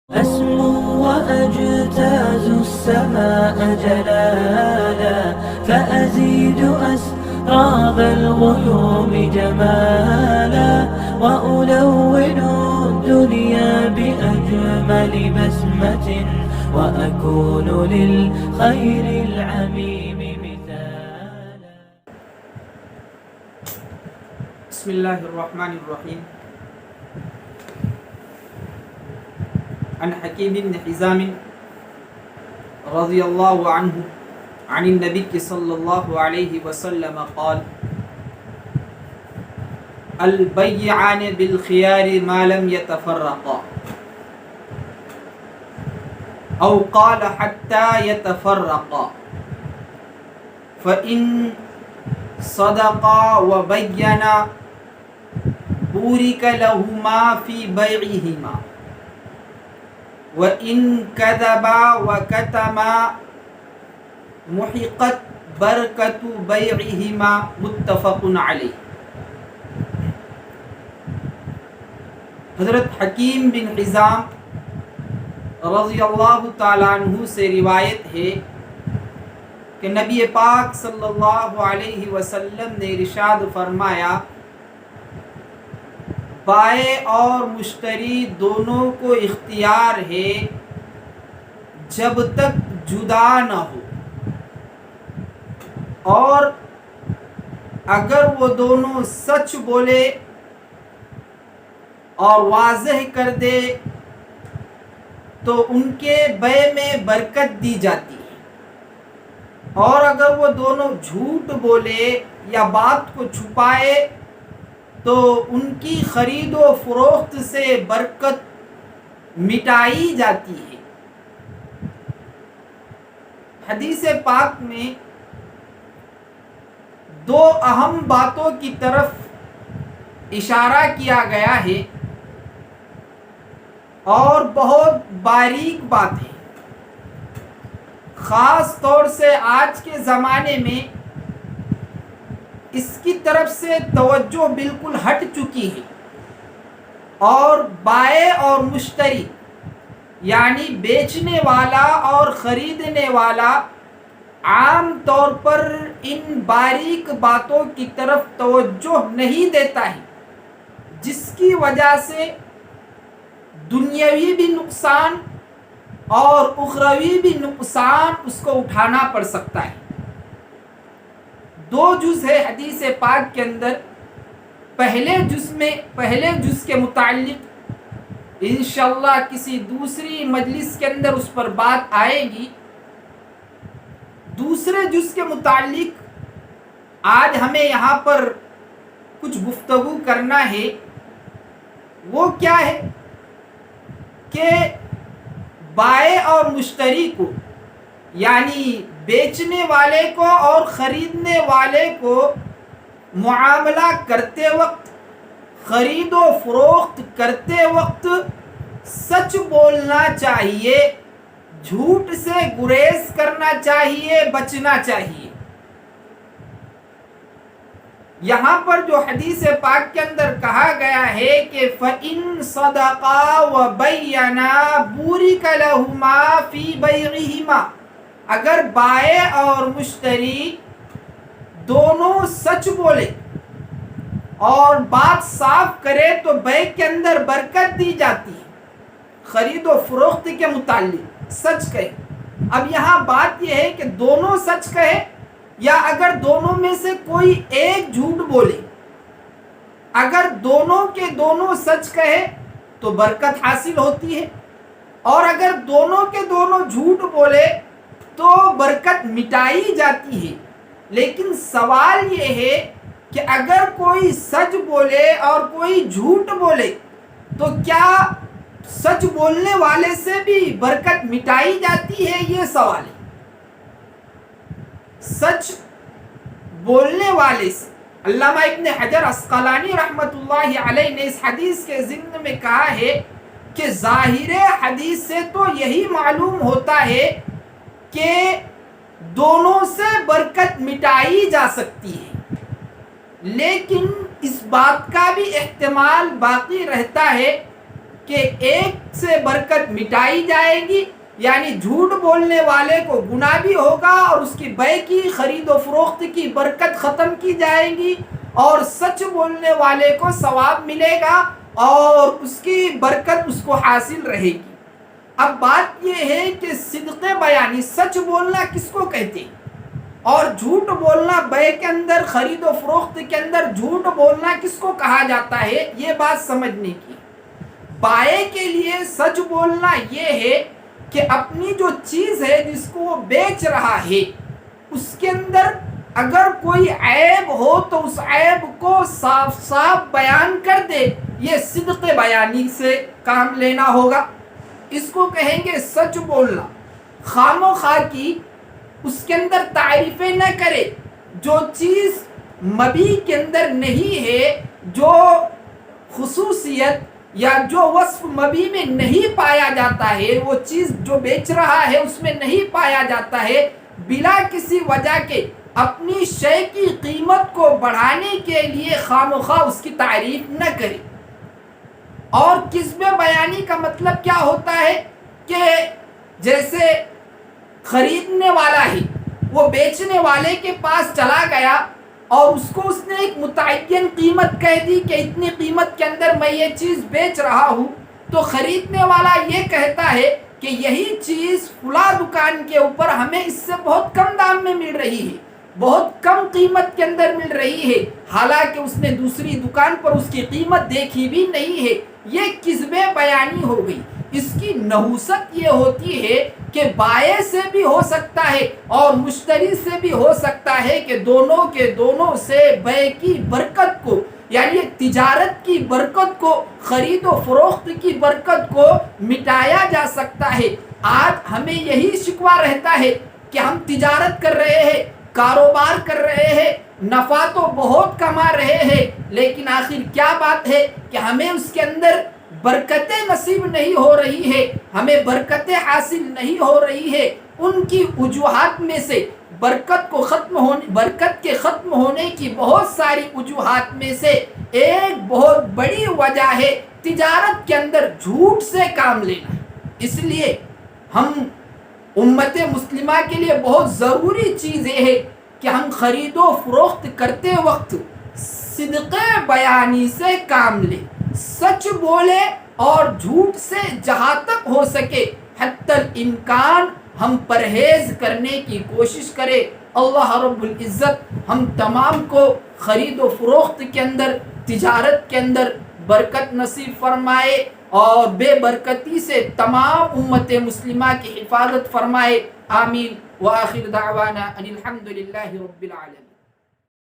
أسمو وأجتاز السماء جلالا فأزيد أسراب الغيوم جمالا وألون الدنيا بأجمل بسمة وأكون للخير العميم مثالا. بسم الله الرحمن الرحيم. عن حكيم بن حزام رضي الله عنه عن النبي صلى الله عليه وسلم قال: البيعان بالخيار ما لم يتفرقا، أو قال حتى يتفرقا، فإن صدقا وبينا بورك لهما في بيعهما، وَإِن كَذَبَا وَكَتَمَا مُحِقَتْ بَرْكَةُ بَيْعِهِمَا متفق علیہ. حضرت حکیم بن حزام رضی اللہ تعالیٰ عنہ سے روایت ہے کہ نبی پاک صلی اللہ علیہ وسلم نے ارشاد فرمایا: بائع اور مشتری دونوں کو اختیار ہے جب تک جدا نہ ہو، اور اگر وہ دونوں سچ بولے اور واضح کر دے تو ان کے بیع میں برکت دی جاتی ہے، اور اگر وہ دونوں جھوٹ بولے یا بات کو چھپائے تو ان کی خرید و فروخت سے برکت مٹائی جاتی ہے. حدیث پاک میں دو اہم باتوں کی طرف اشارہ کیا گیا ہے اور بہت باریک بات ہے. خاص طور سے آج کے زمانے میں اس کی طرف سے توجہ بالکل ہٹ چکی ہے، اور بائع اور مشتری یعنی بیچنے والا اور خریدنے والا عام طور پر ان باریک باتوں کی طرف توجہ نہیں دیتا ہے، جس کی وجہ سے دنیاوی بھی نقصان اور اخروی بھی نقصان اس کو اٹھانا پڑ سکتا ہے. دو جز ہے حدیث پاک کے اندر. پہلے جز کے متعلق انشاءاللہ کسی دوسری مجلس کے اندر اس پر بات آئے گی. دوسرے جز کے متعلق آج ہمیں یہاں پر کچھ گفتگو کرنا ہے. وہ کیا ہے کہ بائع اور مشتری کو، یعنی بیچنے والے کو اور خریدنے والے کو معاملہ کرتے وقت، خرید و فروخت کرتے وقت سچ بولنا چاہیے، جھوٹ سے گریز کرنا چاہیے، بچنا چاہیے. یہاں پر جو حدیث پاک کے اندر کہا گیا ہے کہ فَإِن صَدَقَا وَبَيَّنَا بُورِكَ لَهُمَا فِي بَيْعِهِمَا، اگر بائع اور مشتری دونوں سچ بولے اور بات صاف کرے تو بیع کے اندر برکت دی جاتی ہے. خرید و فروخت کے متعلق سچ کہے. اب یہاں بات یہ ہے کہ دونوں سچ کہے یا اگر دونوں میں سے کوئی ایک جھوٹ بولے. اگر دونوں کے دونوں سچ کہے تو برکت حاصل ہوتی ہے، اور اگر دونوں کے دونوں جھوٹ بولے تو برکت مٹائی جاتی ہے. لیکن سوال یہ ہے کہ اگر کوئی سچ بولے اور کوئی جھوٹ بولے تو کیا سچ بولنے والے سے بھی برکت مٹائی جاتی ہے؟ یہ سوال ہے. سچ بولنے والے سے علامہ ابن حجر عسقلانی رحمۃ اللہ علیہ نے اس حدیث کے ضمن میں کہا ہے کہ ظاہر حدیث سے تو یہی معلوم ہوتا ہے کہ دونوں سے برکت مٹائی جا سکتی ہے، لیکن اس بات کا بھی احتمال باقی رہتا ہے کہ ایک سے برکت مٹائی جائے گی، یعنی جھوٹ بولنے والے کو گناہ بھی ہوگا اور اس کی بے کی خرید و فروخت کی برکت ختم کی جائے گی، اور سچ بولنے والے کو ثواب ملے گا اور اس کی برکت اس کو حاصل رہے گی۔ اب بات یہ ہے کہ صدق بیانی، سچ بولنا کس کو کہتے ہیں، اور جھوٹ بولنا، بے کے اندر، خرید و فروخت کے اندر جھوٹ بولنا کس کو کہا جاتا ہے، یہ بات سمجھنے کی۔ بائے کے لیے سچ بولنا یہ ہے کہ اپنی جو چیز ہے جس کو وہ بیچ رہا ہے اس کے اندر اگر کوئی عیب ہو تو اس عیب کو صاف صاف بیان کر دے، یہ صدق بیانی سے کام لینا ہوگا، اس کو کہیں گے سچ بولنا۔ خام و خواہ کی اس کے اندر تعریفیں نہ کرے، جو چیز مبی کے اندر نہیں ہے، جو خصوصیت یا جو وصف مبی میں نہیں پایا جاتا ہے، وہ چیز جو بیچ رہا ہے اس میں نہیں پایا جاتا ہے، بلا کسی وجہ کے اپنی شے کی قیمت کو بڑھانے کے لیے خام و خواہ اس کی تعریف نہ کرے۔ اور کذب بیانی کا مطلب کیا ہوتا ہے کہ جیسے خریدنے والا ہی وہ بیچنے والے کے پاس چلا گیا اور اس کو اس نے ایک متعین قیمت کہہ دی کہ اتنی قیمت کے اندر میں یہ چیز بیچ رہا ہوں، تو خریدنے والا یہ کہتا ہے کہ یہی چیز فلاں دکان کے اوپر ہمیں اس سے بہت کم دام میں مل رہی ہے، بہت کم قیمت کے اندر مل رہی ہے، حالانکہ اس نے دوسری دکان پر اس کی قیمت دیکھی بھی نہیں ہے۔ یہ کذب بیانی ہو گئی۔ اس کی نحوست یہ ہوتی ہے کہ بائع سے بھی ہو سکتا ہے اور مشتری سے بھی ہو سکتا ہے کہ دونوں کے دونوں سے بے کی برکت کو، یعنی تجارت کی برکت کو، خرید و فروخت کی برکت کو مٹایا جا سکتا ہے۔ آج ہمیں یہی شکوہ رہتا ہے کہ ہم تجارت کر رہے ہیں، کاروبار کر رہے ہیں، نفع تو بہت کما رہے ہیں، لیکن آخر کیا بات ہے کہ ہمیں اس کے اندر برکتیں نصیب نہیں ہو رہی ہے، ہمیں برکتیں حاصل نہیں ہو رہی ہے۔ ان کی وجوہات میں سے برکت کے ختم ہونے کی بہت ساری وجوہات میں سے ایک بہت بڑی وجہ ہے تجارت کے اندر جھوٹ سے کام لینا۔ اس لیے ہم امت مسلمہ کے لیے بہت ضروری چیز یہ ہے کہ ہم خرید و فروخت کرتے وقت صدق بیانی سے کام لیں، سچ بولے اور جھوٹ سے جہاں تک ہو سکے حتی الامکان ہم پرہیز کرنے کی کوشش کریں۔ اللہ رب العزت ہم تمام کو خرید و فروخت کے اندر، تجارت کے اندر برکت نصیب فرمائے اور بے برکتی سے تمام امت مسلمہ کی حفاظت فرمائے۔ آمین۔ وآخر دعوانا ان الحمد للہ رب العالمین۔